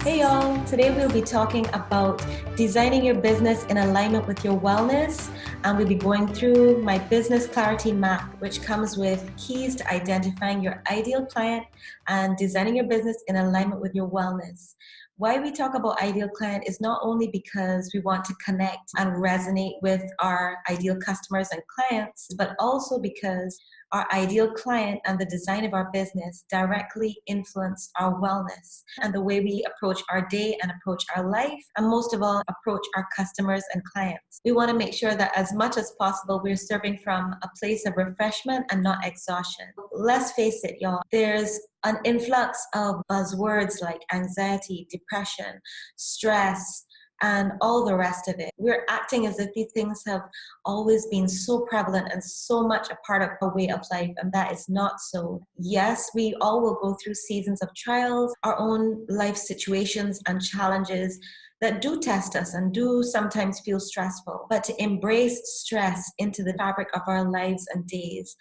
Hey y'all, today we'll be talking about designing your business in alignment with your wellness, and we'll be going through my business clarity map, which comes with keys to identifying your ideal client and designing your business in alignment with your wellness. Why we talk about ideal client is not only because we want to connect and resonate with our ideal customers and clients, but also because our ideal client and the design of our business directly influence our wellness and the way we approach our day and approach our life, and most of all, approach our customers and clients. We want to make sure that as much as possible, we're serving from a place of refreshment and not exhaustion. Let's face it, y'all, there's an influx of buzzwords like anxiety, depression, stress, and all the rest of it. We're acting as if these things have always been so prevalent and so much a part of our way of life, and that is not so. Yes, we all will go through seasons of trials, our own life situations and challenges that do test us and do sometimes feel stressful. But to embrace stress into the fabric of our lives and days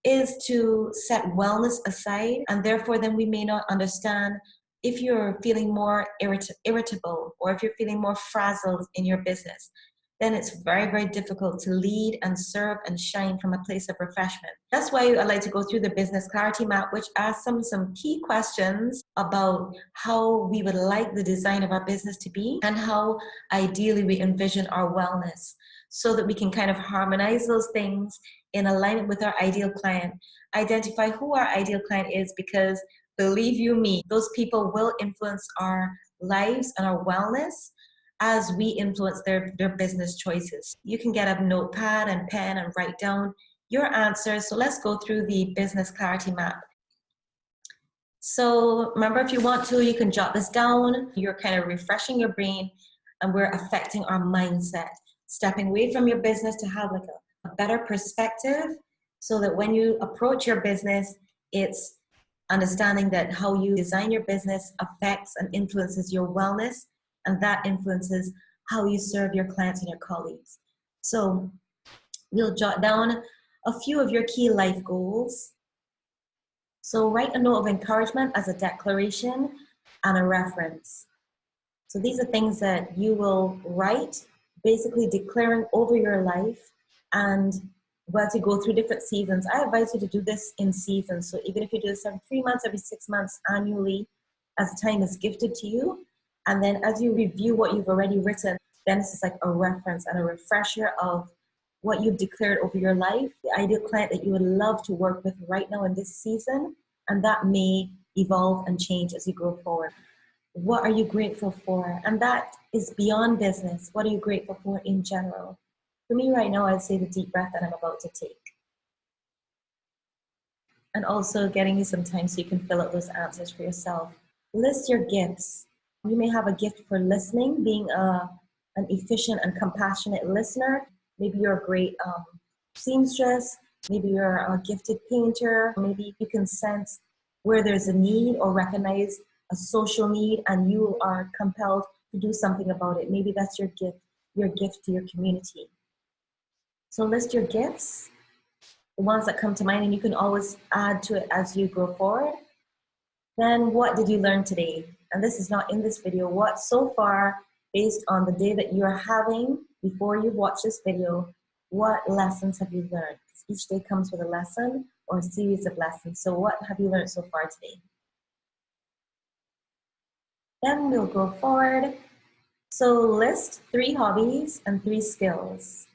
is to set wellness aside, and therefore then we may not understand if you're feeling more irritable or if you're feeling more frazzled in your business. Then it's very, very difficult to lead and serve and shine from a place of refreshment. That's why I like to go through the business clarity map, which asks some key questions about how we would like the design of our business to be and how ideally we envision our wellness, so that we can kind of harmonize those things in alignment with our ideal client, identify who our ideal client is, because believe you me, those people will influence our lives and our wellness as we influence their business choices. You can get a notepad and pen and write down your answers. So let's go through the business clarity map. So remember, if you want to, you can jot this down. You're kind of refreshing your brain, and we're affecting our mindset, stepping away from your business to have like a better perspective, so that when you approach your business, it's understanding that how you design your business affects and influences your wellness, and that influences how you serve your clients and your colleagues. So we'll jot down a few of your key life goals. So write a note of encouragement as a declaration and a reference. So these are things that you will write, basically declaring over your life. And as you go through different seasons, I advise you to do this in seasons. So even if you do this every 3 months, every 6 months, annually, as time is gifted to you, and then as you review what you've already written, then this is like a reference and a refresher of what you've declared over your life, the ideal client that you would love to work with right now in this season, and that may evolve and change as you go forward. What are you grateful for? And that is beyond business. What are you grateful for in general? For me right now, I'd say the deep breath that I'm about to take. And also getting you some time so you can fill out those answers for yourself. List your gifts. You may have a gift for listening, being an efficient and compassionate listener. Maybe you're a great seamstress. Maybe you're a gifted painter. Maybe you can sense where there's a need or recognize a social need and you are compelled to do something about it. Maybe that's your gift to your community. So list your gifts, the ones that come to mind, and you can always add to it as you go forward. Then what did you learn today? And this is not in this video. What so far, based on the day that you're having before you watch this video, what lessons have you learned? Because each day comes with a lesson or a series of lessons. So what have you learned so far today? Then we'll go forward. So list 3 hobbies and 3 skills.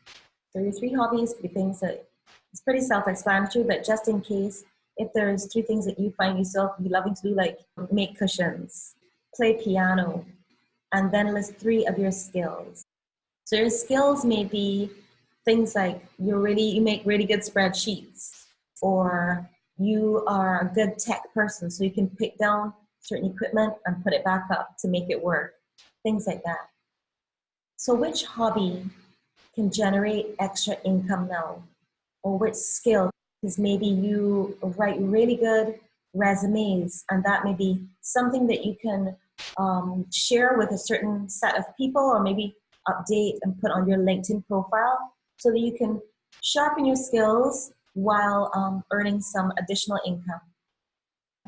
So your 3 hobbies could be things that it's pretty self-explanatory, but just in case, if there's 3 things that you find yourself be loving to do, like make cushions, play piano, and then list 3 of your skills. So your skills may be things like you make really good spreadsheets, or you are a good tech person, so you can pick down certain equipment and put it back up to make it work, things like that. So which hobby can generate extra income now? Or which skill? Because maybe you write really good resumes, and that may be something that you can share with a certain set of people, or maybe update and put on your LinkedIn profile so that you can sharpen your skills while earning some additional income.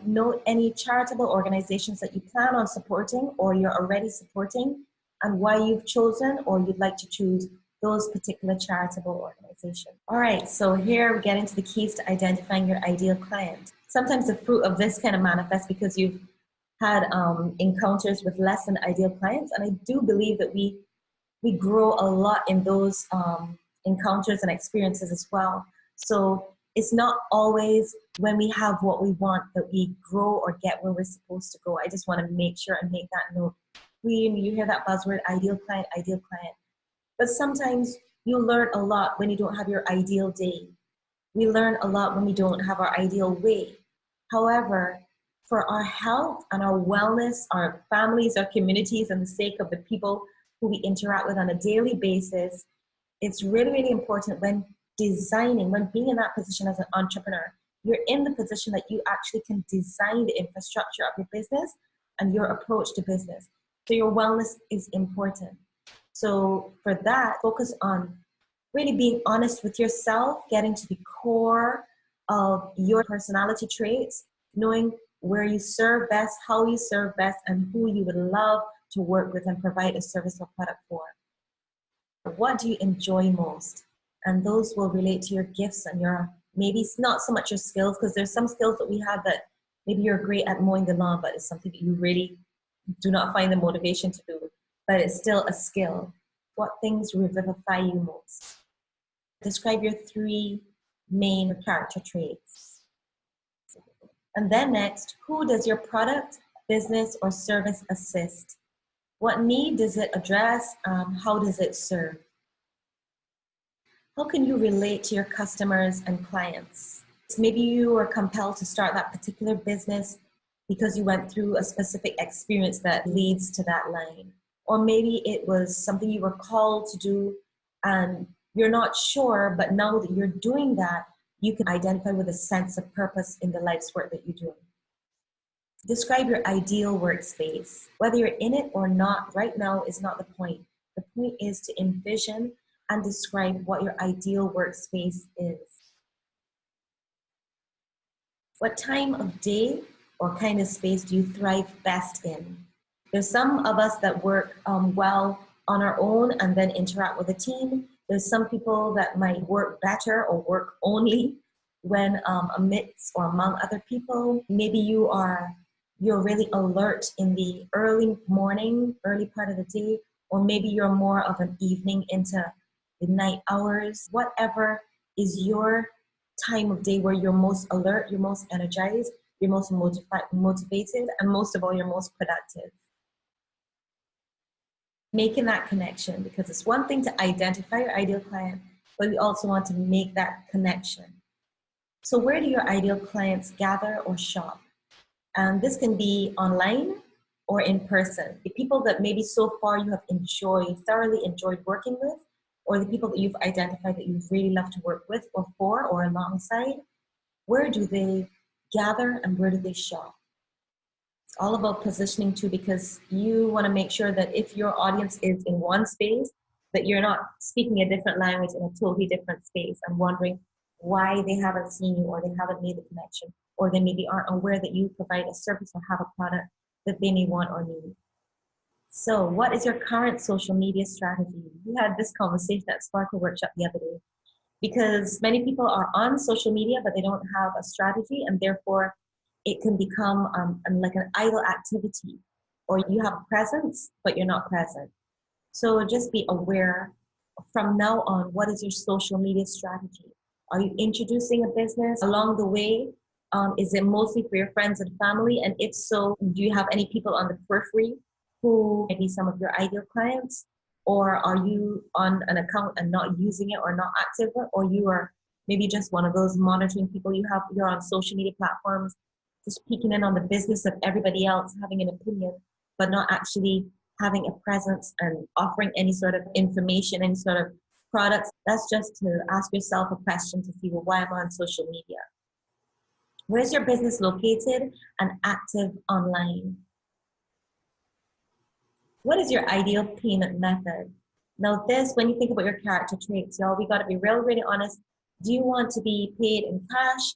Note any charitable organizations that you plan on supporting or you're already supporting and why you've chosen or you'd like to choose those particular charitable organizations. All right, so here we get into the keys to identifying your ideal client. Sometimes the fruit of this kind of manifests because you've had encounters with less than ideal clients, and I do believe that we grow a lot in those encounters and experiences as well. So it's not always when we have what we want that we grow or get where we're supposed to go. I just want to make sure and make that note. You hear that buzzword, ideal client, ideal client. But sometimes you learn a lot when you don't have your ideal day. We learn a lot when we don't have our ideal way. However, for our health and our wellness, our families, our communities, and the sake of the people who we interact with on a daily basis, it's really, really important when designing, when being in that position as an entrepreneur, you're in the position that you actually can design the infrastructure of your business and your approach to business. So your wellness is important. So for that, focus on really being honest with yourself, getting to the core of your personality traits, knowing where you serve best, how you serve best, and who you would love to work with and provide a service or product for. What do you enjoy most? And those will relate to your gifts and your, maybe not so much your skills, because there's some skills that we have that maybe you're great at mowing the lawn, but it's something that you really do not find the motivation to do, but it's still a skill. What things revivify you most? Describe your 3 main character traits. And then next, who does your product, business, or service assist? What need does it address? How does it serve? How can you relate to your customers and clients? Maybe you were compelled to start that particular business because you went through a specific experience that leads to that line. Or maybe it was something you were called to do and you're not sure, but now that you're doing that, you can identify with a sense of purpose in the life's work that you're doing. Describe your ideal workspace. Whether you're in it or not, right now is not the point. The point is to envision and describe what your ideal workspace is. What time of day or kind of space do you thrive best in? There's some of us that work well on our own and then interact with a team. There's some people that might work better or work only when amidst or among other people. Maybe you're really alert in the early morning, early part of the day, or maybe you're more of an evening into the night hours. Whatever is your time of day where you're most alert, you're most energized, you're most motivated, and most of all, you're most productive. Making that connection, because it's one thing to identify your ideal client, but we also want to make that connection. So where do your ideal clients gather or shop? And this can be online or in person. The people that maybe so far you have thoroughly enjoyed working with, or the people that you've identified that you really love to work with or for or alongside, where do they gather and where do they shop? It's all about positioning too, because you want to make sure that if your audience is in one space, that you're not speaking a different language in a totally different space and wondering why they haven't seen you or they haven't made the connection, or they maybe aren't aware that you provide a service or have a product that they may want or need. So what is your current social media strategy? We had this conversation at Sparkle Workshop the other day, because many people are on social media, but they don't have a strategy, and therefore it can become like an idle activity, or you have a presence, but you're not present. So just be aware from now on, what is your social media strategy? Are you introducing a business along the way? Is it mostly for your friends and family? And if so, do you have any people on the periphery who may be some of your ideal clients? Or are you on an account and not using it or not active? Or you are maybe just one of those monitoring people you're on social media platforms, just peeking in on the business of everybody else, having an opinion, but not actually having a presence and offering any sort of information, any sort of products. That's just to ask yourself a question to see, well, why am I on social media? Where's your business located and active online? What is your ideal payment method? Now this, when you think about your character traits, y'all, we got to be really honest. Do you want to be paid in cash,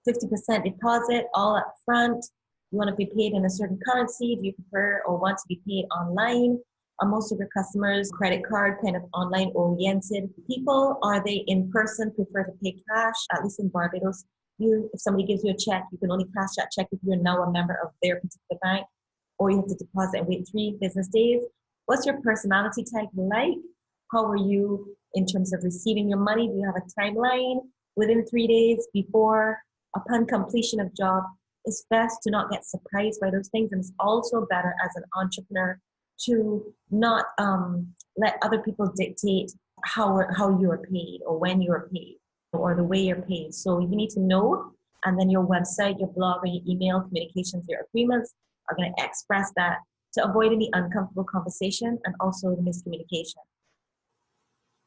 50% deposit, all up front? You want to be paid in a certain currency? Do you prefer or want to be paid online? Are most of your customers credit card kind of online oriented people? Are they in person, prefer to pay cash? At least in Barbados, if somebody gives you a check, you can only cash that check if you're now a member of their particular bank, or you have to deposit and wait 3 business days. What's your personality type like? How are you in terms of receiving your money? Do you have a timeline within 3 days, before, upon completion of job? It's best to not get surprised by those things. And it's also better as an entrepreneur to not let other people dictate how you are paid or when you are paid or the way you're paid. So you need to know, and then your website, your blog, or your email communications, your agreements are going to express that to avoid any uncomfortable conversation and also the miscommunication.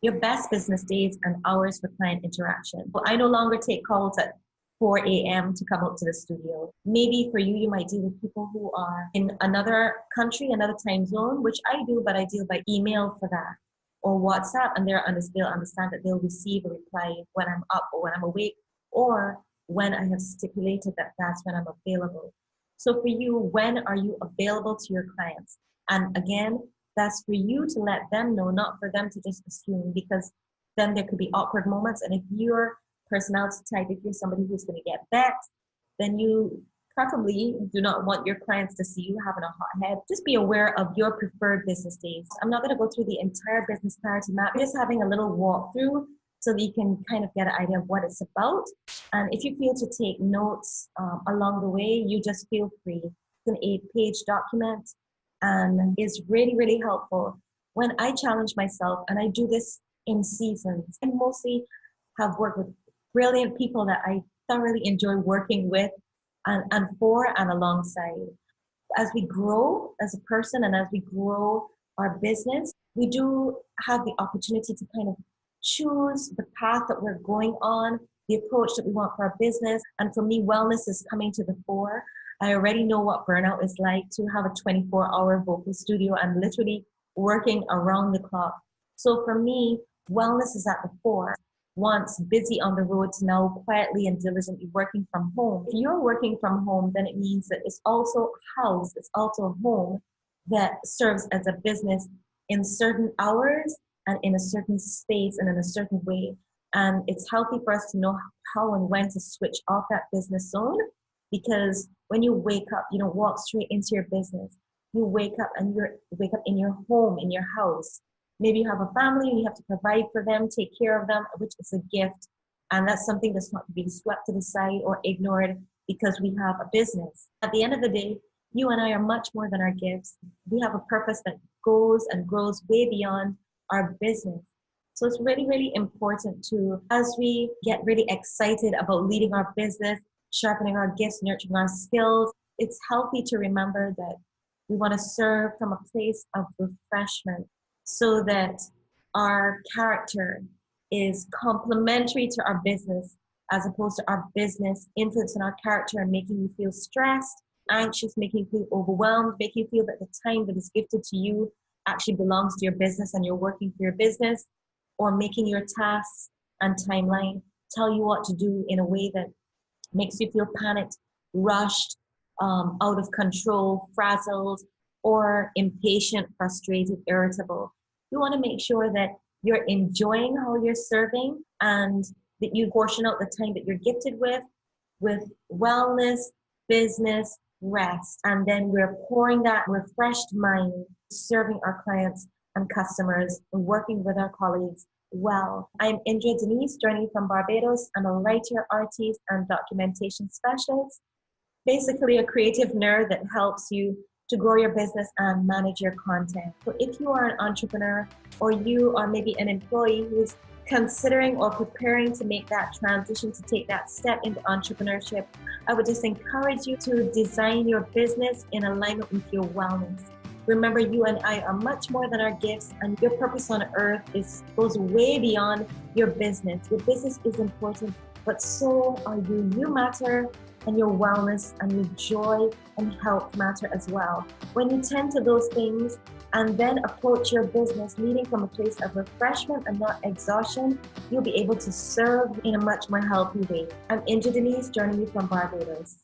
Your best business days and hours for client interaction. Well, I no longer take calls at 4 a.m. to come out to the studio. Maybe for you, you might deal with people who are in another country, another time zone, which I do, but I deal by email for that, or WhatsApp, and they'll understand that they'll receive a reply when I'm up or when I'm awake, or when I have stipulated that that's when I'm available. So for you, when are you available to your clients? And again, that's for you to let them know, not for them to just assume, because then there could be awkward moments. And if you're personality type, if you're somebody who's going to get vexed, then you preferably do not want your clients to see you having a hot head. Just be aware of your preferred business days. I'm not going to go through the entire business clarity map, just having a little walkthrough so that you can kind of get an idea of what it's about. And if you feel to take notes along the way, you just feel free. It's an 8-page document and is really, really helpful. When I challenge myself, and I do this in seasons, I mostly have worked with brilliant people that I thoroughly enjoy working with and for and alongside. As we grow as a person and as we grow our business, we do have the opportunity to kind of choose the path that we're going on, the approach that we want for our business. And for me, wellness is coming to the fore. I already know what burnout is like, to have a 24-hour vocal studio and literally working around the clock. So for me, wellness is at the fore. Once busy on the road to now quietly and diligently working from home. If you're working from home, then it means that it's also a house, it's also a home that serves as a business in certain hours and in a certain space and in a certain way. And it's healthy for us to know how and when to switch off that business zone, because when you wake up, you don't walk straight into your business. You wake up and you wake up in your home, in your house. Maybe you have a family and you have to provide for them, take care of them, which is a gift. And that's something that's not to be swept to the side or ignored because we have a business. At the end of the day, you and I are much more than our gifts. We have a purpose that goes and grows way beyond our business. So it's really, really important to, as we get really excited about leading our business, sharpening our gifts, nurturing our skills, it's healthy to remember that we want to serve from a place of refreshment, so that our character is complementary to our business, as opposed to our business influencing our character and making you feel stressed, anxious, making you feel overwhelmed, making you feel that the time that is gifted to you actually belongs to your business and you're working for your business, or making your tasks and timeline tell you what to do in a way that makes you feel panicked, rushed, out of control, frazzled, or impatient, frustrated, irritable. You want to make sure that you're enjoying how you're serving and that you portion out the time that you're gifted with wellness, business, rest. And then we're pouring that refreshed mind, serving our clients and customers, and working with our colleagues well. I'm Indra Denise, joining from Barbados. I'm a writer, artist, and documentation specialist. Basically a creative nerd that helps you to grow your business and manage your content. So if you are an entrepreneur, or you are maybe an employee who's considering or preparing to make that transition, to take that step into entrepreneurship, I would just encourage you to design your business in alignment with your wellness. Remember, you and I are much more than our gifts, and your purpose on earth goes way beyond your business. Your business is important, but so are you. You matter, and your wellness and your joy and health matter as well. When you tend to those things and then approach your business leading from a place of refreshment and not exhaustion, you'll be able to serve in a much more healthy way. I'm Indra Denise, joining you from Barbados.